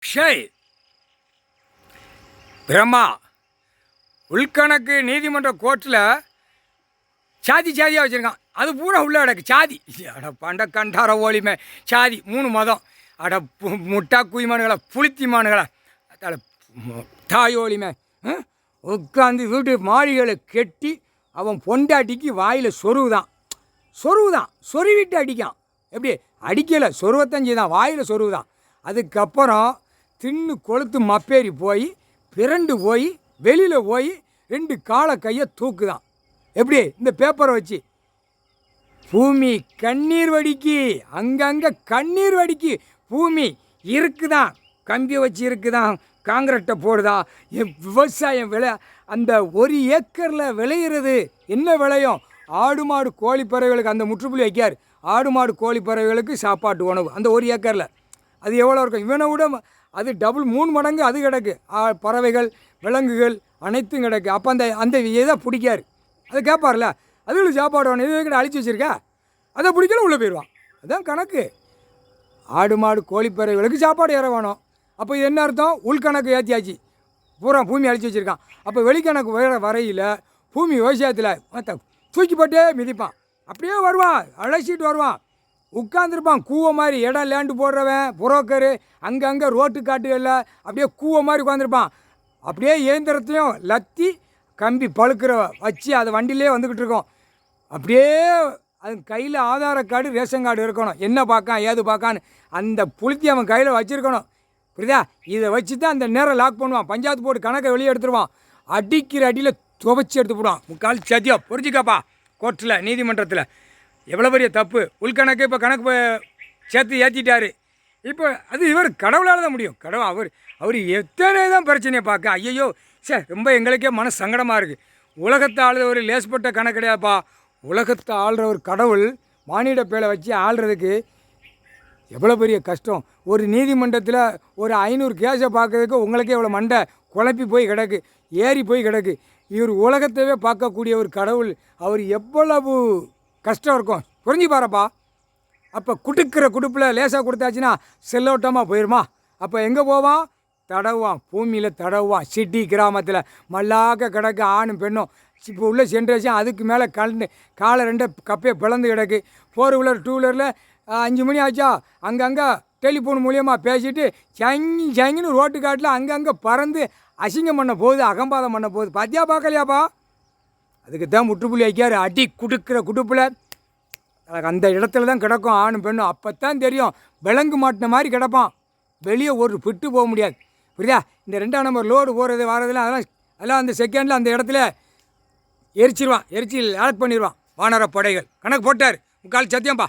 Shy Brahma உள்கணக்கு நீதிமன்ற கோர்ட்டில் சாதி சாதியாக வச்சுருக்கான். அது பூரா உள்ள கிடக்கு சாதி. அட பண்ட கண்டார ஓலிமை சாதி 3 மதம். அட முட்டா குய்மானுகளா புளித்திமானுகளா அதால் தாயோலிமை உட்காந்து வீட்டு மாளிகளை கெட்டி அவன் பொண்டாட்டிக்கு வாயில் சொருவுதான் சொருவிட்டு அடிக்கான். எப்படி அடிக்கலை, சொருவத்தஞ்சு தான், வாயில் சொருவுதான். அதுக்கப்புறம் தின்னு கொளுத்து மப்பேறி போய் பிறண்டு போய் வெளியில் போய் 2 காலை கையை தூக்குதான். எப்படி இந்த பேப்பரை வச்சு பூமி கண்ணீர் வடிக்கி, அங்கங்கே கண்ணீர் வடிக்கி. பூமி இருக்குதான், கம்பி வச்சு இருக்குதான், காங்கிரட்டை போடுதா. விவசாயம் அந்த 1 ஏக்கரில் விளையிறது என்ன விளையும்? ஆடு மாடு கோழி பறவைகளுக்கு அந்த முற்றுப்புள்ளி வைக்கார். ஆடு மாடு கோழி பறவைகளுக்கு சாப்பாட்டு உணவு அந்த 1 ஏக்கரில் அது எவ்வளோ இருக்கும்? இவனை விட அது டபுள் 3 மடங்கு அது கிடக்கு. பறவைகள் விலங்குகள் அனைத்தும் கிடக்கு. அப்போ அந்த இதை பிடிக்காரு. அதை கேட்பார்ல, அதுகளுக்கு சாப்பாடு வேணும், இது கிட்ட அழிச்சு வச்சுருக்கா, அதை பிடிக்கல உள்ளே போயிடுவான். அதுதான் கணக்கு. ஆடு மாடு கோழி பறவைகளுக்கு சாப்பாடு ஏற வேணும். அப்போ இது என்ன அர்த்தம்? உள்கணக்கு ஏற்றியாச்சு, பூரா பூமி அழிச்சு வச்சுருக்கான். அப்போ வெளிக்கணக்கு வரையில் பூமி விவசாயத்தில் தூக்கி போட்டே மிதிப்பான். அப்படியே வருவான், அழைச்சிட்டு வருவான், உட்காந்துருப்பான் கூவ மாதிரி. இடம் லேண்டு போடுறவன் புரோக்கரு அங்கங்கே ரோட்டு காட்டுகளில் அப்படியே கூவ மாதிரி உட்காந்துருப்பான். அப்படியே இயந்திரத்தையும் லத்தி கம்பி பழுக்கிற வச்சு அதை வண்டியிலே வந்துக்கிட்டு இருக்கோம். அப்படியே அது கையில் ஆதார கார்டு ரேஷன் கார்டு இருக்கணும், என்ன பார்க்கான் ஏது பார்க்கான்னு அந்த புளுத்தி அவன் கையில் வச்சுருக்கணும். புரியுதா? இதை வச்சு தான் அந்த நேரம் லாக் பண்ணுவான். பஞ்சாயத்து போட்டு கணக்கை வெளியே எடுத்துருவான். அடிக்கிற அடியில் துவைச்சி எடுத்து போடுவான். முக்கால் சத்தியா புரிஞ்சுக்காப்பா. கோர்ட்டில் நீதிமன்றத்தில் எவ்வளோ பெரிய தப்பு. உள்கணக்கு இப்போ கணக்கு சேர்த்து ஏற்றிட்டார். இப்போ அது இவர் கடவுளால் தான் முடியும். அவர் எத்தனை தான் பிரச்சனையை பார்க்க. ஐயோ சார், ரொம்ப எங்களுக்கே மன சங்கடமாக இருக்குது. உலகத்தை ஆளுறவர் லேஸ்பட்ட கணக்கு கிடையாதுப்பா. உலகத்தை ஆள்ற ஒரு கடவுள் மானிட பேலை வச்சு ஆள்றதுக்கு எவ்வளோ பெரிய கஷ்டம். ஒரு நீதிமன்றத்தில் ஒரு 500 கேஸை பார்க்கறதுக்கு உங்களுக்கே எவ்வளோ மண்டை குழப்பி போய் கிடக்கு, ஏறி போய் கிடக்கு. இவர் உலகத்தையே பார்க்கக்கூடிய ஒரு கடவுள், அவர் எவ்வளவு கஷ்டம் இருக்கும் புரிஞ்சு பாருப்பா. அப்போ குடுக்கிற குடுப்பில் லேசாக கொடுத்தாச்சுன்னா செல்லோட்டமாக போயிடுமா? அப்போ எங்கே போவான்? தடவுவான், பூமியில் தடவுவான். சிட்டி கிராமத்தில் மல்லாக்க கிடக்கு ஆணும் பெண்ணும். இப்போ உள்ள ஜென்ரேஷன் அதுக்கு மேலே காலை 2 கப்பையை பிளந்து கிடக்கு. 4 வீலர் 2 வீலரில் 5 மணி ஆச்சா அங்கங்கே டெலிஃபோன் மூலியமாக பேசிட்டு சங்கின்னு ரோட்டு காட்டில் அங்கங்கே பறந்து அசிங்கம் பண்ண போகுது, அகம்பாதம் பண்ண போகுது. பார்த்தியா பார்க்கலையாப்பா? அதுக்கு தான் முற்றுப்புள்ளி வைக்காரு. அடி குடுக்கிற குடுப்பில் அந்த இடத்துல தான் கிடக்கும் ஆணும் பெண்ணும். அப்போ தான் தெரியும், விலங்கு மாட்டின மாதிரி கிடப்பான். வெளியே ஒரு பிட்டு போக முடியாது. புரியுதா? இந்த 2ஆம் நம்பர் லோடு போகிறது வரதுலாம் அதெல்லாம் அந்த செகண்டில் அந்த இடத்துல எரிச்சிருவான், எரிச்சு லாக் பண்ணிடுவான் வானர படைகள். கணக்கு போட்டார். முக்கால் சத்தியம்பா.